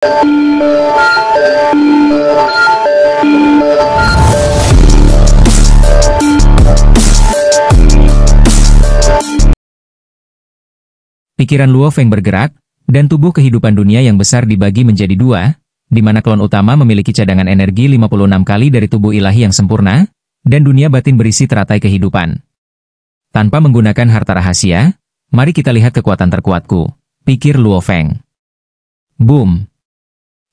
Pikiran Luo Feng bergerak, dan tubuh kehidupan dunia yang besar dibagi menjadi dua, di mana klon utama memiliki cadangan energi 56 kali dari tubuh ilahi yang sempurna, dan dunia batin berisi teratai kehidupan. Tanpa menggunakan harta rahasia, mari kita lihat kekuatan terkuatku, pikir Luo Feng. Boom!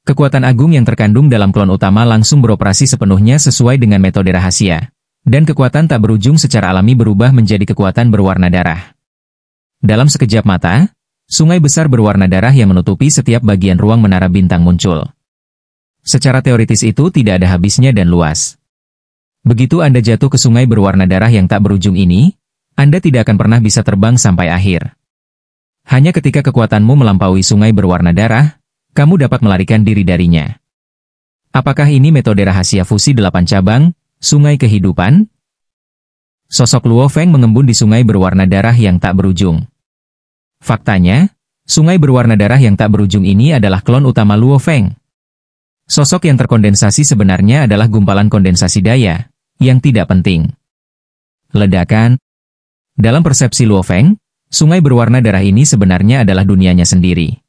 Kekuatan agung yang terkandung dalam klon utama langsung beroperasi sepenuhnya sesuai dengan metode rahasia, dan kekuatan tak berujung secara alami berubah menjadi kekuatan berwarna darah. Dalam sekejap mata, sungai besar berwarna darah yang menutupi setiap bagian ruang menara bintang muncul. Secara teoritis itu tidak ada habisnya dan luas. Begitu Anda jatuh ke sungai berwarna darah yang tak berujung ini, Anda tidak akan pernah bisa terbang sampai akhir. Hanya ketika kekuatanmu melampaui sungai berwarna darah, kamu dapat melarikan diri darinya. Apakah ini metode rahasia fusi 8 cabang, sungai kehidupan? Sosok Luo Feng mengembun di sungai berwarna darah yang tak berujung. Faktanya, sungai berwarna darah yang tak berujung ini adalah klon utama Luo Feng. Sosok yang terkondensasi sebenarnya adalah gumpalan kondensasi daya, yang tidak penting. Ledakan. Dalam persepsi Luo Feng, sungai berwarna darah ini sebenarnya adalah dunianya sendiri.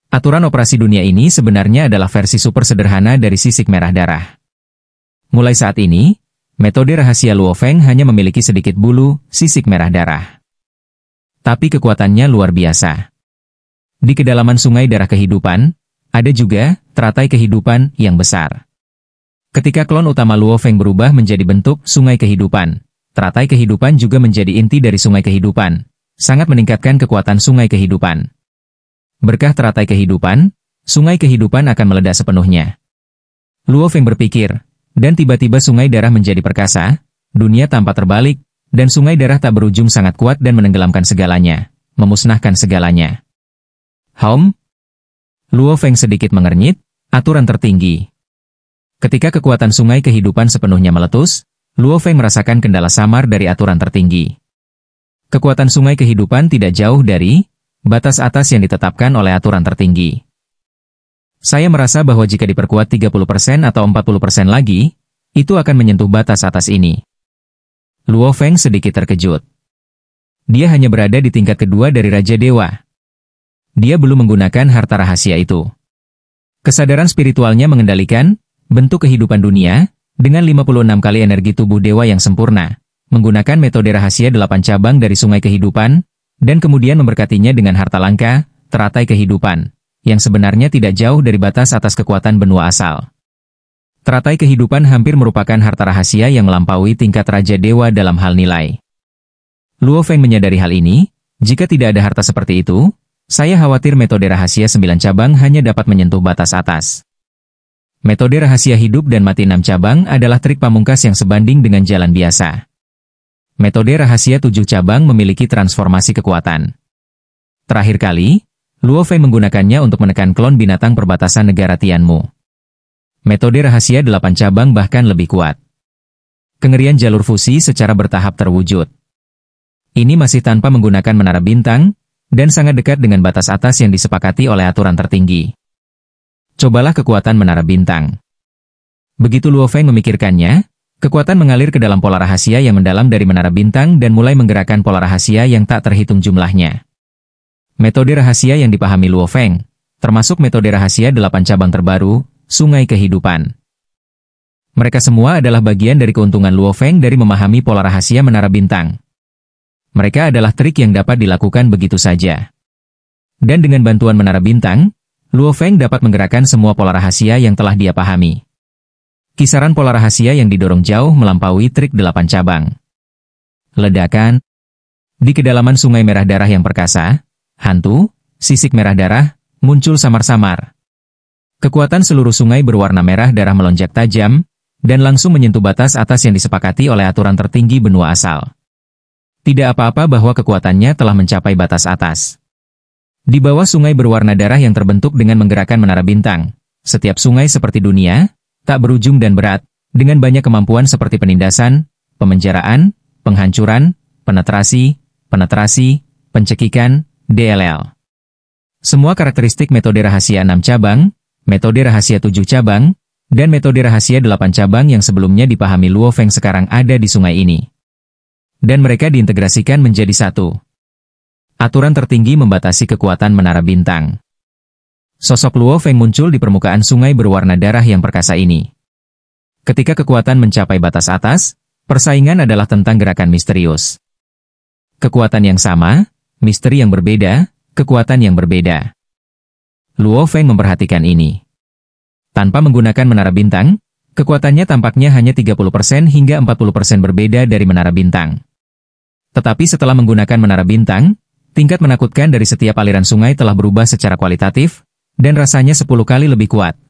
Aturan operasi dunia ini sebenarnya adalah versi super sederhana dari sisik merah darah. Mulai saat ini, metode rahasia Luo Feng hanya memiliki sedikit bulu, sisik merah darah. Tapi kekuatannya luar biasa. Di kedalaman sungai darah kehidupan, ada juga teratai kehidupan yang besar. Ketika klon utama Luo Feng berubah menjadi bentuk sungai kehidupan, teratai kehidupan juga menjadi inti dari sungai kehidupan, sangat meningkatkan kekuatan sungai kehidupan. Berkah teratai kehidupan, sungai kehidupan akan meledak sepenuhnya. Luo Feng berpikir, dan tiba-tiba sungai darah menjadi perkasa, dunia tampak terbalik, dan sungai darah tak berujung sangat kuat dan menenggelamkan segalanya, memusnahkan segalanya. Luo Feng sedikit mengernyit, aturan tertinggi. Ketika kekuatan sungai kehidupan sepenuhnya meletus, Luo Feng merasakan kendala samar dari aturan tertinggi. Kekuatan sungai kehidupan tidak jauh dari batas atas yang ditetapkan oleh aturan tertinggi. Saya merasa bahwa jika diperkuat 30% atau 40% lagi, itu akan menyentuh batas atas ini. Luo Feng sedikit terkejut. Dia hanya berada di tingkat kedua dari Raja Dewa. Dia belum menggunakan harta rahasia itu. Kesadaran spiritualnya mengendalikan bentuk kehidupan dunia dengan 56 kali energi tubuh dewa yang sempurna, menggunakan metode rahasia 8 cabang dari sungai kehidupan, dan kemudian memberkatinya dengan harta langka, teratai kehidupan, yang sebenarnya tidak jauh dari batas atas kekuatan benua asal. Teratai kehidupan hampir merupakan harta rahasia yang melampaui tingkat Raja Dewa dalam hal nilai. Luo Feng menyadari hal ini, jika tidak ada harta seperti itu, saya khawatir metode rahasia 9 cabang hanya dapat menyentuh batas atas. Metode rahasia hidup dan mati 6 cabang adalah trik pamungkas yang sebanding dengan jalan biasa. Metode rahasia 7 cabang memiliki transformasi kekuatan. Terakhir kali, Luo Feng menggunakannya untuk menekan klon binatang perbatasan negara Tianmu. Metode rahasia 8 cabang bahkan lebih kuat. Kengerian jalur fusi secara bertahap terwujud. Ini masih tanpa menggunakan menara bintang, dan sangat dekat dengan batas atas yang disepakati oleh aturan tertinggi. Cobalah kekuatan menara bintang. Begitu Luo Feng memikirkannya, kekuatan mengalir ke dalam pola rahasia yang mendalam dari menara bintang dan mulai menggerakkan pola rahasia yang tak terhitung jumlahnya. Metode rahasia yang dipahami Luo Feng, termasuk metode rahasia 8 cabang terbaru, sungai kehidupan. Mereka semua adalah bagian dari keuntungan Luo Feng dari memahami pola rahasia menara bintang. Mereka adalah trik yang dapat dilakukan begitu saja. Dan dengan bantuan menara bintang, Luo Feng dapat menggerakkan semua pola rahasia yang telah dia pahami. Kisaran pola rahasia yang didorong jauh melampaui trik 8 cabang. Ledakan. Di kedalaman sungai merah darah yang perkasa, hantu, sisik merah darah, muncul samar-samar. Kekuatan seluruh sungai berwarna merah darah melonjak tajam, dan langsung menyentuh batas atas yang disepakati oleh aturan tertinggi benua asal. Tidak apa-apa bahwa kekuatannya telah mencapai batas atas. Di bawah sungai berwarna darah yang terbentuk dengan menggerakkan menara bintang, setiap sungai seperti dunia, tak berujung dan berat, dengan banyak kemampuan seperti penindasan, pemenjaraan, penghancuran, penetrasi, pencekikan, DLL. Semua karakteristik metode rahasia 6 cabang, metode rahasia 7 cabang, dan metode rahasia 8 cabang yang sebelumnya dipahami Luo Feng sekarang ada di sungai ini. Dan mereka diintegrasikan menjadi satu. Aturan tertinggi membatasi kekuatan menara bintang. Sosok Luo Feng muncul di permukaan sungai berwarna darah yang perkasa ini. Ketika kekuatan mencapai batas atas, persaingan adalah tentang gerakan misterius. Kekuatan yang sama, misteri yang berbeda, kekuatan yang berbeda. Luo Feng memperhatikan ini. Tanpa menggunakan menara bintang, kekuatannya tampaknya hanya 30% hingga 40% berbeda dari menara bintang. Tetapi setelah menggunakan menara bintang, tingkat menakutkan dari setiap aliran sungai telah berubah secara kualitatif, dan rasanya 10 kali lebih kuat.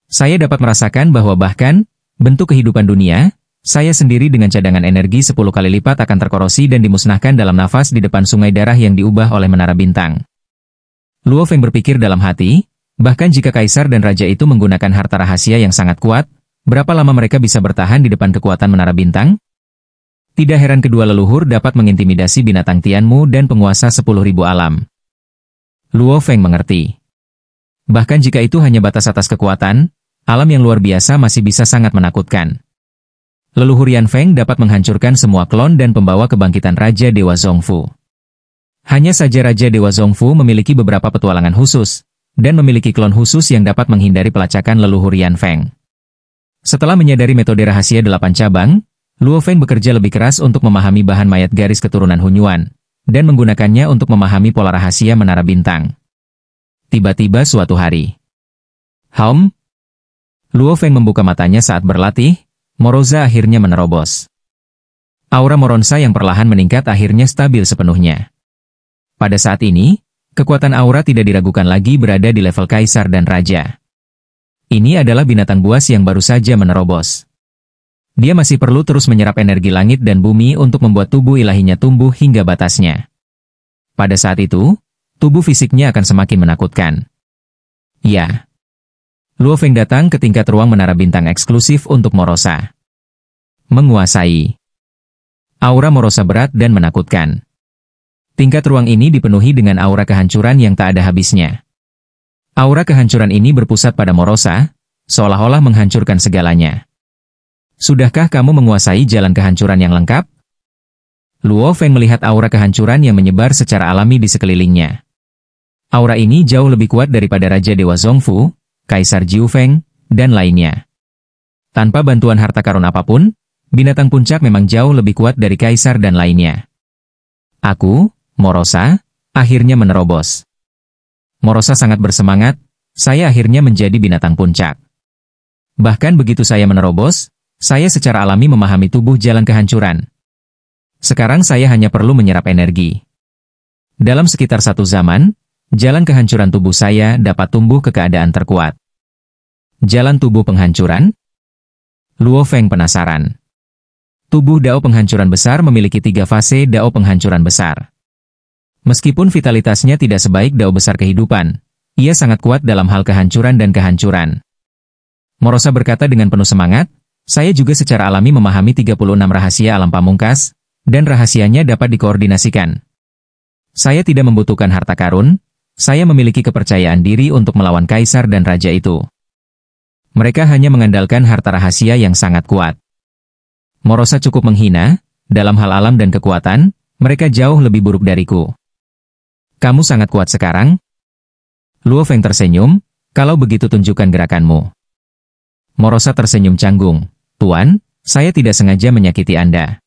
Saya dapat merasakan bahwa bahkan, bentuk kehidupan dunia, saya sendiri dengan cadangan energi 10 kali lipat akan terkorosi dan dimusnahkan dalam nafas di depan sungai darah yang diubah oleh menara bintang. Luo Feng berpikir dalam hati, bahkan jika kaisar dan raja itu menggunakan harta rahasia yang sangat kuat, berapa lama mereka bisa bertahan di depan kekuatan menara bintang? Tidak heran kedua leluhur dapat mengintimidasi binatang Tianmu dan penguasa 10.000 alam. Luo Feng mengerti. Bahkan jika itu hanya batas atas kekuatan, alam yang luar biasa masih bisa sangat menakutkan. Leluhur Yan Feng dapat menghancurkan semua klon dan pembawa kebangkitan Raja Dewa Zhongfu. Hanya saja Raja Dewa Zhongfu memiliki beberapa petualangan khusus, dan memiliki klon khusus yang dapat menghindari pelacakan leluhur Yan Feng. Setelah menyadari metode rahasia 8 cabang, Luo Feng bekerja lebih keras untuk memahami bahan mayat garis keturunan Hunyuan, dan menggunakannya untuk memahami pola rahasia menara bintang. Tiba-tiba suatu hari. Luo Feng membuka matanya saat berlatih, Moroza akhirnya menerobos. Aura Moronsa yang perlahan meningkat akhirnya stabil sepenuhnya. Pada saat ini, kekuatan aura tidak diragukan lagi berada di level kaisar dan raja. Ini adalah binatang buas yang baru saja menerobos. Dia masih perlu terus menyerap energi langit dan bumi untuk membuat tubuh ilahinya tumbuh hingga batasnya. Pada saat itu, tubuh fisiknya akan semakin menakutkan. Ya. Luo Feng datang ke tingkat ruang menara bintang eksklusif untuk Morosa. Menguasai. Aura Morosa berat dan menakutkan. Tingkat ruang ini dipenuhi dengan aura kehancuran yang tak ada habisnya. Aura kehancuran ini berpusat pada Morosa, seolah-olah menghancurkan segalanya. Sudahkah kamu menguasai jalan kehancuran yang lengkap? Luo Feng melihat aura kehancuran yang menyebar secara alami di sekelilingnya. Aura ini jauh lebih kuat daripada Raja Dewa Zhongfu, Kaisar Jiu Feng, dan lainnya. Tanpa bantuan harta karun apapun, binatang puncak memang jauh lebih kuat dari Kaisar dan lainnya. Aku, Morosa, akhirnya menerobos. Morosa sangat bersemangat, saya akhirnya menjadi binatang puncak. Bahkan begitu saya menerobos, saya secara alami memahami tubuh jalan kehancuran. Sekarang saya hanya perlu menyerap energi. Dalam sekitar 1 zaman, jalan kehancuran tubuh saya dapat tumbuh ke keadaan terkuat. Jalan tubuh penghancuran? Luo Feng penasaran. Tubuh Dao penghancuran besar memiliki 3 fase Dao penghancuran besar. Meskipun vitalitasnya tidak sebaik Dao besar kehidupan, ia sangat kuat dalam hal kehancuran dan kehancuran. Morosa berkata dengan penuh semangat, saya juga secara alami memahami 36 rahasia alam pamungkas, dan rahasianya dapat dikoordinasikan. Saya tidak membutuhkan harta karun, saya memiliki kepercayaan diri untuk melawan kaisar dan raja itu. Mereka hanya mengandalkan harta rahasia yang sangat kuat. Morosa cukup menghina, dalam hal alam dan kekuatan, mereka jauh lebih buruk dariku. Kamu sangat kuat sekarang? Luo Feng tersenyum, kalau begitu tunjukkan gerakanmu. Morosa tersenyum canggung, Tuan, saya tidak sengaja menyakiti Anda.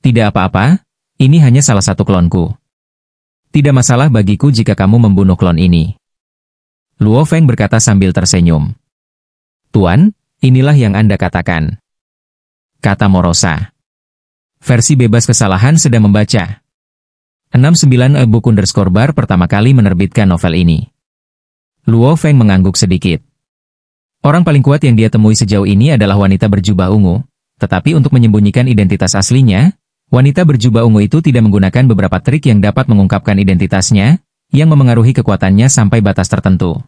Tidak apa-apa, ini hanya salah satu klonku. Tidak masalah bagiku jika kamu membunuh klon ini. Luo Feng berkata sambil tersenyum. Tuan, inilah yang Anda katakan. Kata Morosa. Versi bebas kesalahan sedang membaca. 69 Book_bar pertama kali menerbitkan novel ini. Luo Feng mengangguk sedikit. Orang paling kuat yang dia temui sejauh ini adalah wanita berjubah ungu, tetapi untuk menyembunyikan identitas aslinya, wanita berjubah ungu itu tidak menggunakan beberapa trik yang dapat mengungkapkan identitasnya, yang memengaruhi kekuatannya sampai batas tertentu.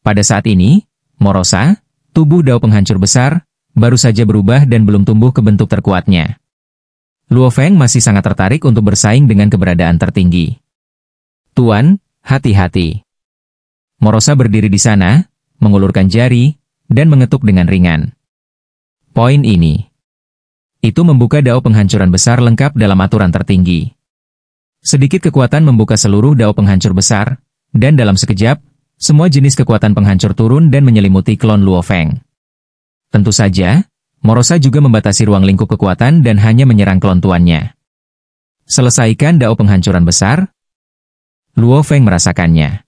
Pada saat ini, Morosa, tubuh Dao penghancur besar, baru saja berubah dan belum tumbuh ke bentuk terkuatnya. Luo Feng masih sangat tertarik untuk bersaing dengan keberadaan tertinggi. Tuan, hati-hati. Morosa berdiri di sana, mengulurkan jari, dan mengetuk dengan ringan. Poin ini. Itu membuka dao penghancuran besar lengkap dalam aturan tertinggi. Sedikit kekuatan membuka seluruh dao penghancur besar, dan dalam sekejap, semua jenis kekuatan penghancur turun dan menyelimuti klon Luo Feng. Tentu saja, Morosa juga membatasi ruang lingkup kekuatan dan hanya menyerang klon tuannya. Selesaikan dao penghancuran besar. Luo Feng merasakannya.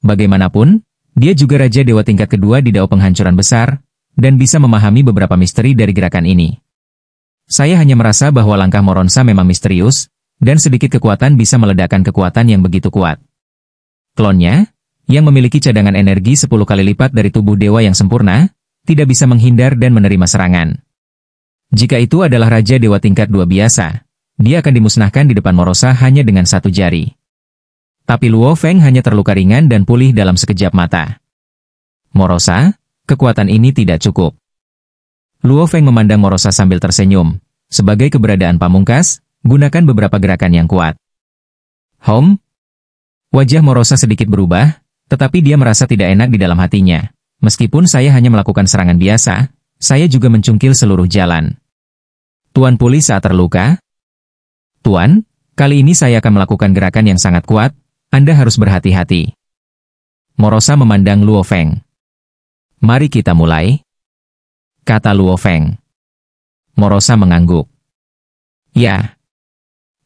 Bagaimanapun, dia juga Raja Dewa tingkat kedua di dao penghancuran besar, dan bisa memahami beberapa misteri dari gerakan ini. Saya hanya merasa bahwa langkah Moronsa memang misterius, dan sedikit kekuatan bisa meledakkan kekuatan yang begitu kuat. Klonnya, yang memiliki cadangan energi 10 kali lipat dari tubuh dewa yang sempurna, tidak bisa menghindar dan menerima serangan. Jika itu adalah Raja Dewa tingkat 2 biasa, dia akan dimusnahkan di depan Morosa hanya dengan satu jari. Tapi Luo Feng hanya terluka ringan dan pulih dalam sekejap mata. Morosa, kekuatan ini tidak cukup. Luo Feng memandang Morosa sambil tersenyum. Sebagai keberadaan pamungkas, gunakan beberapa gerakan yang kuat. Wajah Morosa sedikit berubah, tetapi dia merasa tidak enak di dalam hatinya. Meskipun saya hanya melakukan serangan biasa, saya juga mencungkil seluruh jalan. Tuan pulih saat terluka? Tuan, kali ini saya akan melakukan gerakan yang sangat kuat, Anda harus berhati-hati. Morosa memandang Luo Feng. Mari kita mulai, kata Luo Feng. Morosa mengangguk. Ya.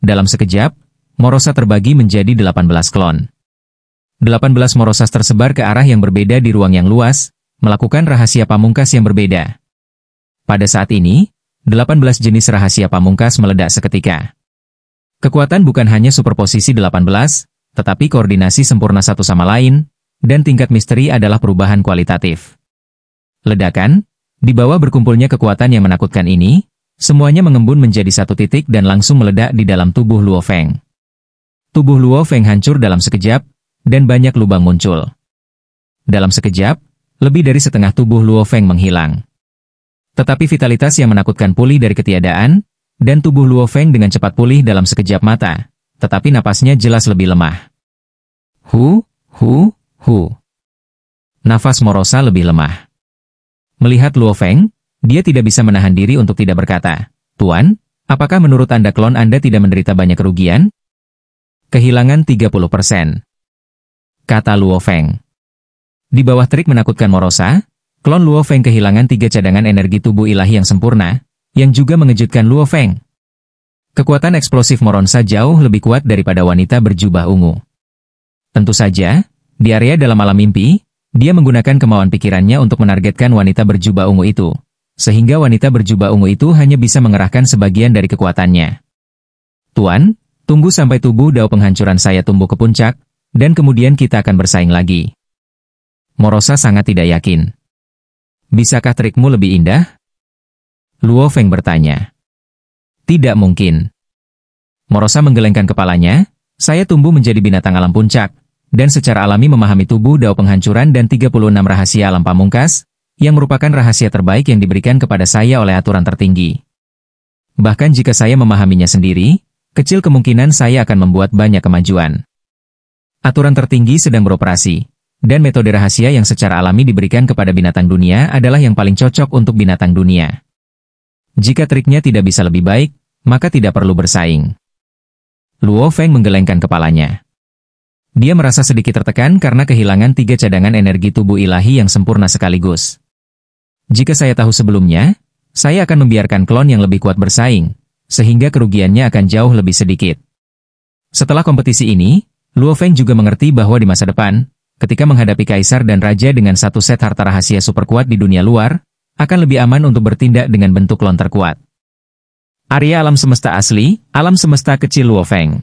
Dalam sekejap, Morosa terbagi menjadi 18 klon. 18 Morosas tersebar ke arah yang berbeda di ruang yang luas, melakukan rahasia pamungkas yang berbeda. Pada saat ini, 18 jenis rahasia pamungkas meledak seketika. Kekuatan bukan hanya superposisi 18, tetapi koordinasi sempurna satu sama lain, dan tingkat misteri adalah perubahan kualitatif. Ledakan, di bawah berkumpulnya kekuatan yang menakutkan ini, semuanya mengembun menjadi satu titik dan langsung meledak di dalam tubuh Luo Feng. Tubuh Luo Feng hancur dalam sekejap, dan banyak lubang muncul. Dalam sekejap, lebih dari setengah tubuh Luo Feng menghilang. Tetapi vitalitas yang menakutkan pulih dari ketiadaan, dan tubuh Luo Feng dengan cepat pulih dalam sekejap mata, tetapi napasnya jelas lebih lemah. Nafas Morosa lebih lemah. Melihat Luo Feng, dia tidak bisa menahan diri untuk tidak berkata, Tuan, apakah menurut Anda klon Anda tidak menderita banyak kerugian? Kehilangan 30%. Kata Luo Feng. Di bawah trik menakutkan Morosa, klon Luo Feng kehilangan 3 cadangan energi tubuh ilahi yang sempurna, yang juga mengejutkan Luo Feng. Kekuatan eksplosif Moronsa jauh lebih kuat daripada wanita berjubah ungu. Tentu saja, di area dalam alam mimpi, dia menggunakan kemauan pikirannya untuk menargetkan wanita berjubah ungu itu, sehingga wanita berjubah ungu itu hanya bisa mengerahkan sebagian dari kekuatannya. Tuan, tunggu sampai tubuh dao penghancuran saya tumbuh ke puncak, dan kemudian kita akan bersaing lagi. Morosa sangat tidak yakin. Bisakah trikmu lebih indah? Luo Feng bertanya. Tidak mungkin. Morosa menggelengkan kepalanya, saya tumbuh menjadi binatang alam puncak, dan secara alami memahami tubuh dao penghancuran dan 36 rahasia alam pamungkas, yang merupakan rahasia terbaik yang diberikan kepada saya oleh aturan tertinggi. Bahkan jika saya memahaminya sendiri, kecil kemungkinan saya akan membuat banyak kemajuan. Aturan tertinggi sedang beroperasi, dan metode rahasia yang secara alami diberikan kepada binatang dunia adalah yang paling cocok untuk binatang dunia. Jika triknya tidak bisa lebih baik, maka tidak perlu bersaing. Luo Feng menggelengkan kepalanya. Dia merasa sedikit tertekan karena kehilangan 3 cadangan energi tubuh ilahi yang sempurna sekaligus. Jika saya tahu sebelumnya, saya akan membiarkan klon yang lebih kuat bersaing, sehingga kerugiannya akan jauh lebih sedikit. Setelah kompetisi ini, Luo Feng juga mengerti bahwa di masa depan, ketika menghadapi kaisar dan raja dengan satu set harta rahasia super kuat di dunia luar, akan lebih aman untuk bertindak dengan bentuk klon terkuat. Area alam semesta asli, alam semesta kecil Luo Feng.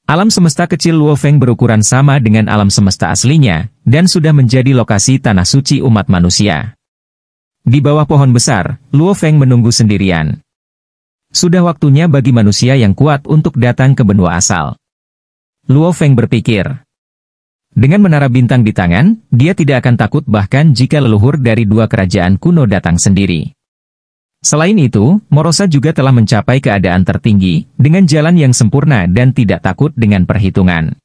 Alam semesta kecil Luo Feng berukuran sama dengan alam semesta aslinya, dan sudah menjadi lokasi tanah suci umat manusia. Di bawah pohon besar, Luo Feng menunggu sendirian. Sudah waktunya bagi manusia yang kuat untuk datang ke benua asal. Luo Feng berpikir. Dengan menara bintang di tangan, dia tidak akan takut bahkan jika leluhur dari 2 kerajaan kuno datang sendiri. Selain itu, Morosa juga telah mencapai keadaan tertinggi, dengan jalan yang sempurna dan tidak takut dengan perhitungan.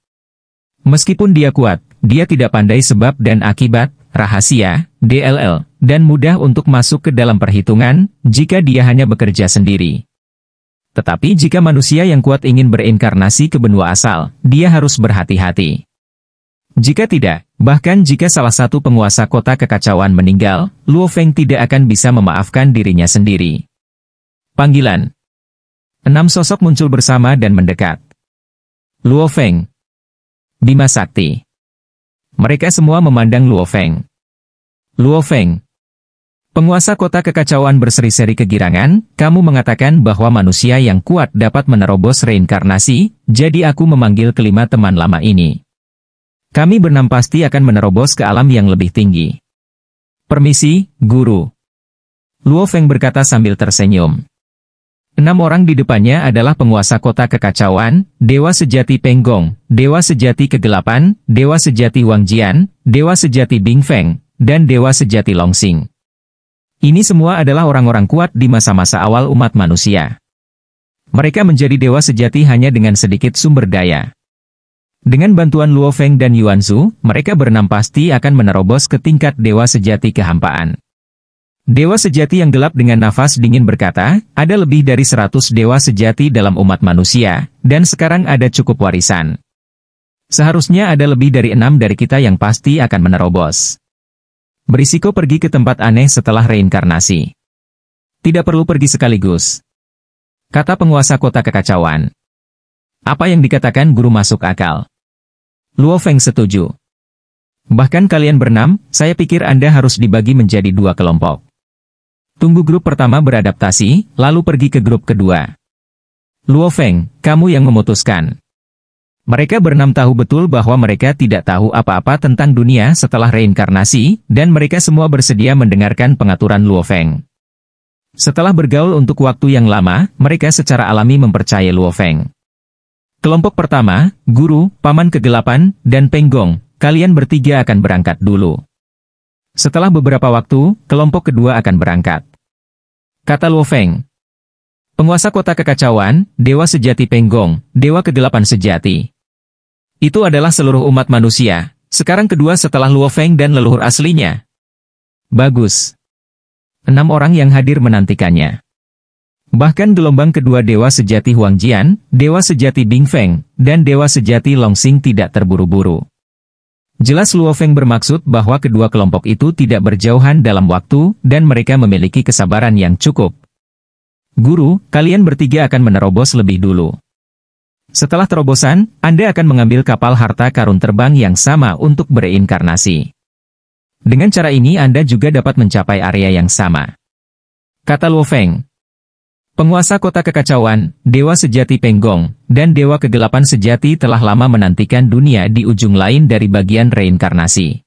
Meskipun dia kuat, dia tidak pandai sebab dan akibat, rahasia, DLL, dan mudah untuk masuk ke dalam perhitungan, jika dia hanya bekerja sendiri. Tetapi jika manusia yang kuat ingin berinkarnasi ke benua asal, dia harus berhati-hati. Jika tidak, bahkan jika salah satu penguasa kota kekacauan meninggal, Luo Feng tidak akan bisa memaafkan dirinya sendiri. Panggilan. 6 sosok muncul bersama dan mendekat. Luo Feng. Bima Sakti. Mereka semua memandang Luo Feng. Luo Feng. Penguasa kota kekacauan berseri-seri kegirangan, kamu mengatakan bahwa manusia yang kuat dapat menerobos reinkarnasi, jadi aku memanggil kelima teman lama ini. Kami berenam pasti akan menerobos ke alam yang lebih tinggi. Permisi, Guru. Luo Feng berkata sambil tersenyum. 6 orang di depannya adalah penguasa kota kekacauan, Dewa Sejati Peng Gong, Dewa Sejati Kegelapan, Dewa Sejati Wang Jian, Dewa Sejati Bing Feng, dan Dewa Sejati Long Xing. Ini semua adalah orang-orang kuat di masa-masa awal umat manusia. Mereka menjadi dewa sejati hanya dengan sedikit sumber daya. Dengan bantuan Luo Feng dan Yuan Zhu, mereka berenam pasti akan menerobos ke tingkat dewa sejati kehampaan. Dewa sejati yang gelap dengan nafas dingin berkata, ada lebih dari 100 dewa sejati dalam umat manusia, dan sekarang ada cukup warisan. Seharusnya ada lebih dari 6 dari kita yang pasti akan menerobos. Berisiko pergi ke tempat aneh setelah reinkarnasi. Tidak perlu pergi sekaligus. Kata penguasa kota kekacauan. Apa yang dikatakan guru masuk akal. Luo Feng setuju. Bahkan kalian berenam, saya pikir Anda harus dibagi menjadi 2 kelompok. Tunggu grup pertama beradaptasi, lalu pergi ke grup kedua. Luo Feng, kamu yang memutuskan. Mereka berenam tahu betul bahwa mereka tidak tahu apa-apa tentang dunia setelah reinkarnasi, dan mereka semua bersedia mendengarkan pengaturan Luo Feng. Setelah bergaul untuk waktu yang lama, mereka secara alami mempercayai Luo Feng. Kelompok pertama, Guru, Paman Kegelapan, dan Peng Gong, kalian bertiga akan berangkat dulu. Setelah beberapa waktu, kelompok kedua akan berangkat. Kata Luo Feng. Penguasa kota kekacauan, Dewa Sejati Peng Gong, Dewa Kegelapan Sejati. Itu adalah seluruh umat manusia, sekarang kedua setelah Luo Feng dan leluhur aslinya. Bagus. 6 orang yang hadir menantikannya. Bahkan gelombang kedua Dewa Sejati Huang Jian, Dewa Sejati Bing Feng, dan Dewa Sejati Long Xing tidak terburu-buru. Jelas Luo Feng bermaksud bahwa kedua kelompok itu tidak berjauhan dalam waktu, dan mereka memiliki kesabaran yang cukup. Guru, kalian bertiga akan menerobos lebih dulu. Setelah terobosan, Anda akan mengambil kapal harta karun terbang yang sama untuk bereinkarnasi. Dengan cara ini Anda juga dapat mencapai area yang sama. Kata Luo Feng. Penguasa kota kekacauan, Dewa Sejati Peng Gong, dan Dewa Kegelapan Sejati telah lama menantikan dunia di ujung lain dari bagian reinkarnasi.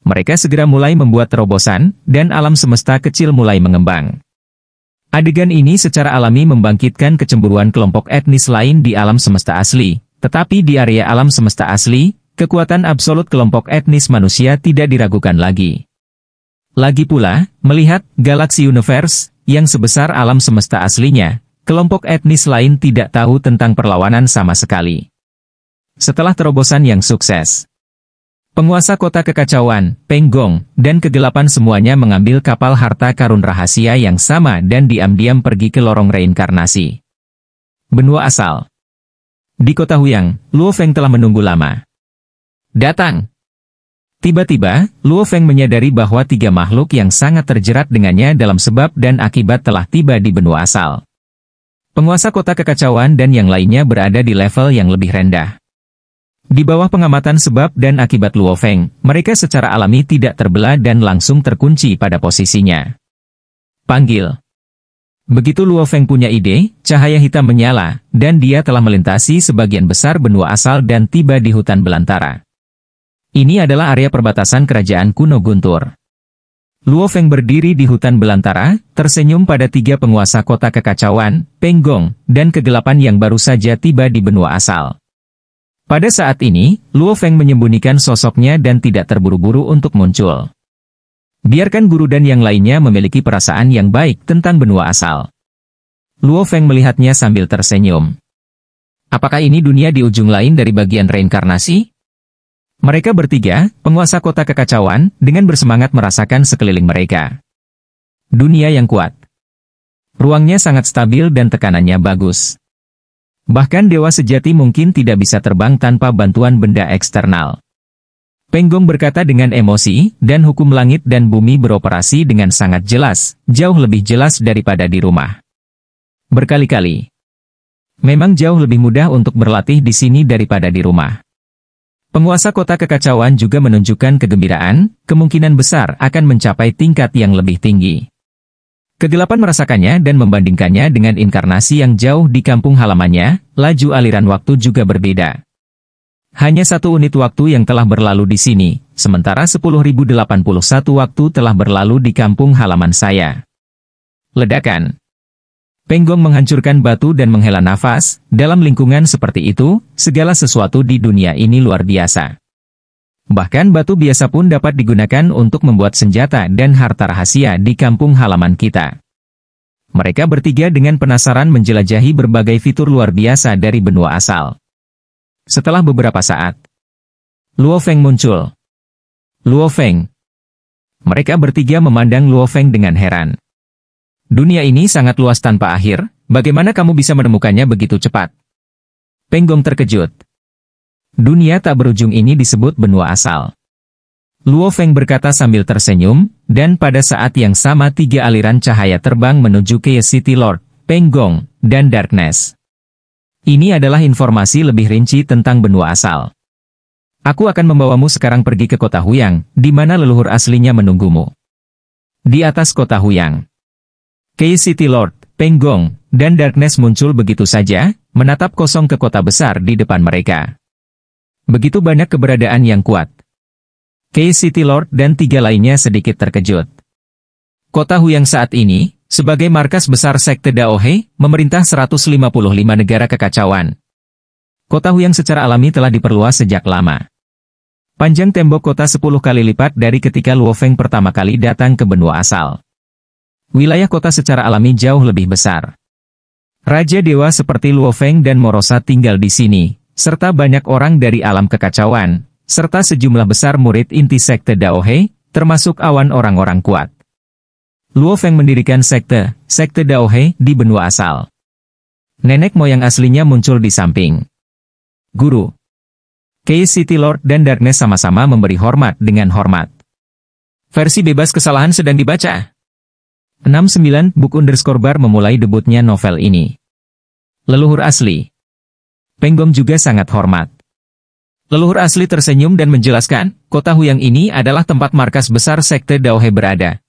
Mereka segera mulai membuat terobosan, dan alam semesta kecil mulai mengembang. Adegan ini secara alami membangkitkan kecemburuan kelompok etnis lain di alam semesta asli, tetapi di area alam semesta asli, kekuatan absolut kelompok etnis manusia tidak diragukan lagi. Lagi pula, melihat galaksi universe yang sebesar alam semesta aslinya, kelompok etnis lain tidak tahu tentang perlawanan sama sekali. Setelah terobosan yang sukses, penguasa kota kekacauan, Peng Gong, dan kegelapan semuanya mengambil kapal harta karun rahasia yang sama dan diam-diam pergi ke lorong reinkarnasi. Benua asal. Di kota Huyang, Luo Feng telah menunggu lama. Datang. Tiba-tiba, Luo Feng menyadari bahwa 3 makhluk yang sangat terjerat dengannya dalam sebab dan akibat telah tiba di benua asal. Penguasa kota kekacauan dan yang lainnya berada di level yang lebih rendah. Di bawah pengamatan sebab dan akibat Luo Feng, mereka secara alami tidak terbelah dan langsung terkunci pada posisinya. Panggil. Begitu Luo Feng punya ide, cahaya hitam menyala, dan dia telah melintasi sebagian besar benua asal dan tiba di hutan belantara. Ini adalah area perbatasan kerajaan kuno Guntur. Luo Feng berdiri di hutan belantara, tersenyum pada 3 penguasa kota kekacauan, Peng Gong, dan kegelapan yang baru saja tiba di benua asal. Pada saat ini, Luo Feng menyembunyikan sosoknya dan tidak terburu-buru untuk muncul. Biarkan guru dan yang lainnya memiliki perasaan yang baik tentang benua asal. Luo Feng melihatnya sambil tersenyum. Apakah ini dunia di ujung lain dari bagian reinkarnasi? Mereka bertiga, penguasa kota kekacauan, dengan bersemangat merasakan sekeliling mereka. Dunia yang kuat. Ruangnya sangat stabil dan tekanannya bagus. Bahkan dewa sejati mungkin tidak bisa terbang tanpa bantuan benda eksternal. Penggong berkata dengan emosi, dan hukum langit dan bumi beroperasi dengan sangat jelas, jauh lebih jelas daripada di rumah. Berkali-kali. Memang jauh lebih mudah untuk berlatih di sini daripada di rumah. Penguasa kota kekacauan juga menunjukkan kegembiraan, kemungkinan besar akan mencapai tingkat yang lebih tinggi. Kegelapan merasakannya dan membandingkannya dengan inkarnasi yang jauh di kampung halamannya, laju aliran waktu juga berbeda. Hanya 1 unit waktu yang telah berlalu di sini, sementara 10.081 waktu telah berlalu di kampung halaman saya. Ledakan. Penggong menghancurkan batu dan menghela nafas, dalam lingkungan seperti itu, segala sesuatu di dunia ini luar biasa. Bahkan batu biasa pun dapat digunakan untuk membuat senjata dan harta rahasia di kampung halaman kita. Mereka bertiga dengan penasaran menjelajahi berbagai fitur luar biasa dari benua asal. Setelah beberapa saat, Luo Feng muncul. Luo Feng. Mereka bertiga memandang Luo Feng dengan heran. Dunia ini sangat luas tanpa akhir, bagaimana kamu bisa menemukannya begitu cepat? Penggong terkejut. Dunia tak berujung ini disebut benua asal. Luo Feng berkata sambil tersenyum, dan pada saat yang sama 3 aliran cahaya terbang menuju ke City Lord, Penggong, dan Darkness. Ini adalah informasi lebih rinci tentang benua asal. Aku akan membawamu sekarang pergi ke kota Huyang, di mana leluhur aslinya menunggumu. Di atas kota Huyang. City Lord, Penggong, dan Darkness muncul begitu saja, menatap kosong ke kota besar di depan mereka. Begitu banyak keberadaan yang kuat. City Lord dan 3 lainnya sedikit terkejut. Kota Huyang saat ini, sebagai markas besar sekte Daohe, memerintah 155 negara kekacauan. Kota Huyang secara alami telah diperluas sejak lama. Panjang tembok kota 10 kali lipat dari ketika Luo Feng pertama kali datang ke benua asal. Wilayah kota secara alami jauh lebih besar. Raja dewa seperti Luo Feng dan Morosa tinggal di sini, serta banyak orang dari alam kekacauan, serta sejumlah besar murid inti sekte Daohe, termasuk awan orang-orang kuat. Luo Feng mendirikan sekte Daohe di benua asal. Nenek moyang aslinya muncul di samping. Guru. City Lord dan Darkness sama-sama memberi hormat dengan hormat. Versi bebas kesalahan sedang dibaca. 69 Book_bar memulai debutnya novel ini. Leluhur asli. Penggong juga sangat hormat. Leluhur asli tersenyum dan menjelaskan, kota Huyang ini adalah tempat markas besar sekte Daohe berada.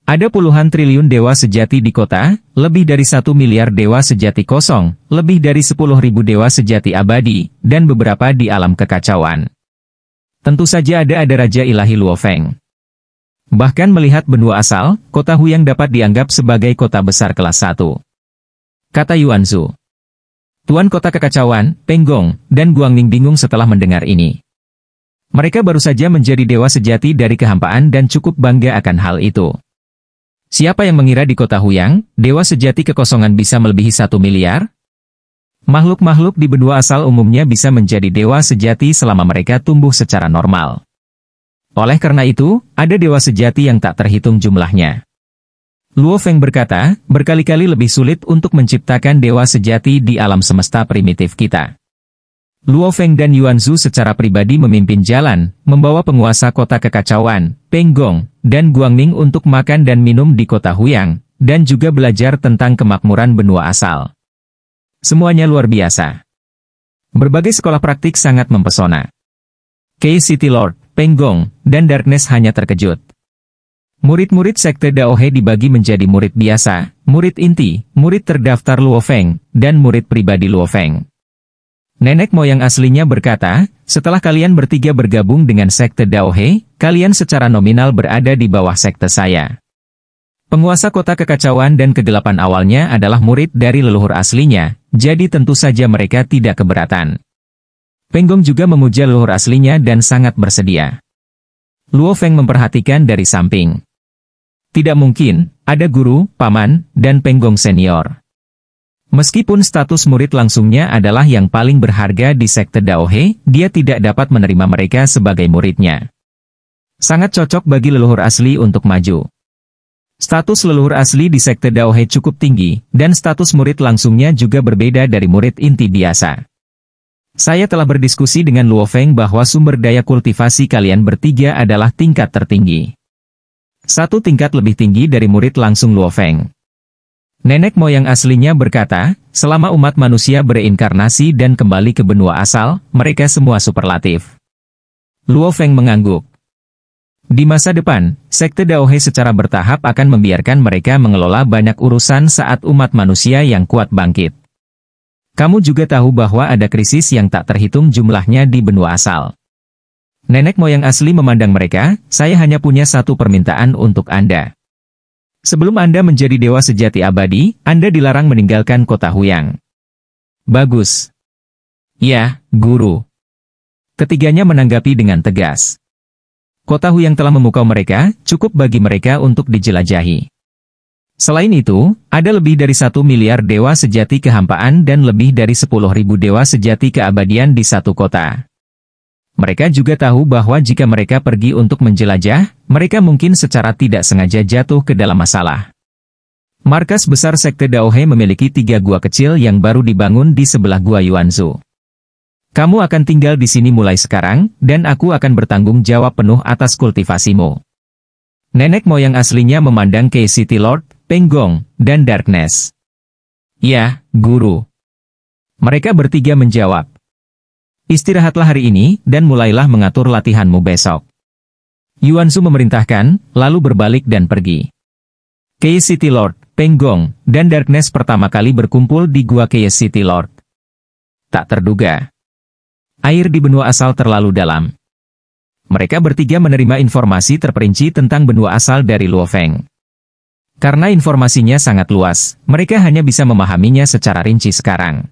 Ada puluhan triliun dewa sejati di kota, lebih dari 1 miliar dewa sejati kosong, lebih dari 10.000 dewa sejati abadi, dan beberapa di alam kekacauan. Tentu saja ada Raja Ilahi Luo Feng. Bahkan melihat benua asal, kota Huyang dapat dianggap sebagai kota besar kelas 1. Kata Yuanzu. Tuan kota kekacauan, Penggong, dan Guangning bingung setelah mendengar ini. Mereka baru saja menjadi dewa sejati dari kehampaan dan cukup bangga akan hal itu. Siapa yang mengira di kota Huyang, dewa sejati kekosongan bisa melebihi 1 miliar? Makhluk-makhluk di benua asal umumnya bisa menjadi dewa sejati selama mereka tumbuh secara normal. Oleh karena itu, ada dewa sejati yang tak terhitung jumlahnya. Luo Feng berkata, berkali-kali lebih sulit untuk menciptakan dewa sejati di alam semesta primitif kita. Luo Feng dan Yuanzu secara pribadi memimpin jalan, membawa penguasa kota kekacauan, Penggong, dan Guangning untuk makan dan minum di kota Huyang, dan juga belajar tentang kemakmuran benua asal. Semuanya luar biasa. Berbagai sekolah praktik sangat mempesona. City Lord, Penggong, dan Darkness hanya terkejut. Murid-murid sekte Daohe dibagi menjadi murid biasa, murid inti, murid terdaftar Luo Feng, dan murid pribadi Luo Feng. Nenek moyang aslinya berkata, setelah kalian bertiga bergabung dengan sekte Daohe, kalian secara nominal berada di bawah sekte saya. Penguasa kota kekacauan dan kegelapan awalnya adalah murid dari leluhur aslinya, jadi tentu saja mereka tidak keberatan. Penggong juga memuja leluhur aslinya dan sangat bersedia. Luo Feng memperhatikan dari samping. Tidak mungkin, ada guru, paman, dan Penggong senior. Meskipun status murid langsungnya adalah yang paling berharga di sekte Daohe, dia tidak dapat menerima mereka sebagai muridnya. Sangat cocok bagi leluhur asli untuk maju. Status leluhur asli di sekte Daohe cukup tinggi, dan status murid langsungnya juga berbeda dari murid inti biasa. Saya telah berdiskusi dengan Luo Feng bahwa sumber daya kultivasi kalian bertiga adalah tingkat tertinggi. Satu tingkat lebih tinggi dari murid langsung Luo Feng. Nenek moyang aslinya berkata, selama umat manusia bereinkarnasi dan kembali ke benua asal, mereka semua superlatif. Luo Feng mengangguk. Di masa depan, sekte Daohe secara bertahap akan membiarkan mereka mengelola banyak urusan saat umat manusia yang kuat bangkit. Kamu juga tahu bahwa ada krisis yang tak terhitung jumlahnya di benua asal. Nenek moyang asli memandang mereka, saya hanya punya satu permintaan untuk Anda. Sebelum Anda menjadi dewa sejati abadi, Anda dilarang meninggalkan kota Huyang. Bagus. Ya, Guru. Ketiganya menanggapi dengan tegas. Kota Huyang telah memukau mereka, cukup bagi mereka untuk dijelajahi. Selain itu, ada lebih dari 1 miliar dewa sejati kehampaan dan lebih dari 10.000 dewa sejati keabadian di satu kota. Mereka juga tahu bahwa jika mereka pergi untuk menjelajah, mereka mungkin secara tidak sengaja jatuh ke dalam masalah. Markas besar sekte Daohe memiliki 3 gua kecil yang baru dibangun di sebelah gua Yuanzhu. Kamu akan tinggal di sini mulai sekarang, dan aku akan bertanggung jawab penuh atas kultivasimu. Nenek moyang aslinya memandang ke City Lord, Peng Gong, dan Darkness. Ya, Guru. Mereka bertiga menjawab. Istirahatlah hari ini, dan mulailah mengatur latihanmu besok. Yuanzhu memerintahkan, lalu berbalik dan pergi. Chaos City Lord, Peng Gong, dan Darkness pertama kali berkumpul di gua Chaos City Lord. Tak terduga. Air di benua asal terlalu dalam. Mereka bertiga menerima informasi terperinci tentang benua asal dari Luo Feng. Karena informasinya sangat luas, mereka hanya bisa memahaminya secara rinci sekarang.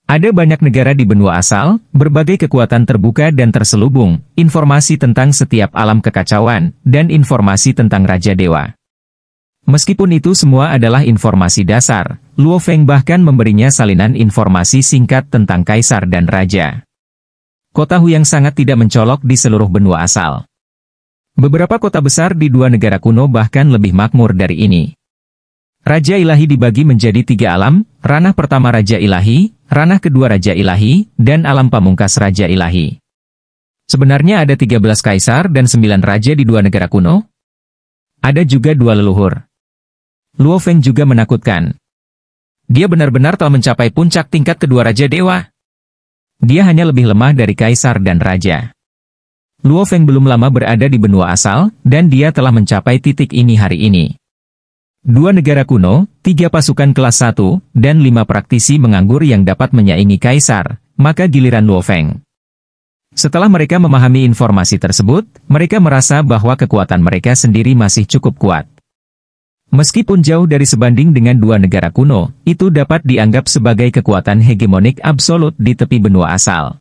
Ada banyak negara di benua asal, berbagai kekuatan terbuka dan terselubung, informasi tentang setiap alam kekacauan, dan informasi tentang Raja Dewa. Meskipun itu semua adalah informasi dasar, Luo Feng bahkan memberinya salinan informasi singkat tentang Kaisar dan Raja. Kota Huyang sangat tidak mencolok di seluruh benua asal. Beberapa kota besar di 2 negara kuno bahkan lebih makmur dari ini. Raja Ilahi dibagi menjadi 3 alam, ranah pertama Raja Ilahi, ranah kedua Raja Ilahi, dan alam pamungkas Raja Ilahi. Sebenarnya ada 13 kaisar dan 9 raja di 2 negara kuno. Ada juga 2 leluhur. Luo Feng juga menakutkan. Dia benar-benar telah mencapai puncak tingkat kedua Raja Dewa. Dia hanya lebih lemah dari kaisar dan raja. Luo Feng belum lama berada di benua asal, dan dia telah mencapai titik ini hari ini. 2 negara kuno, 3 pasukan kelas 1, dan 5 praktisi menganggur yang dapat menyaingi kaisar, maka giliran Luo Feng. Setelah mereka memahami informasi tersebut, mereka merasa bahwa kekuatan mereka sendiri masih cukup kuat. Meskipun jauh dari sebanding dengan 2 negara kuno, itu dapat dianggap sebagai kekuatan hegemonik absolut di tepi benua asal.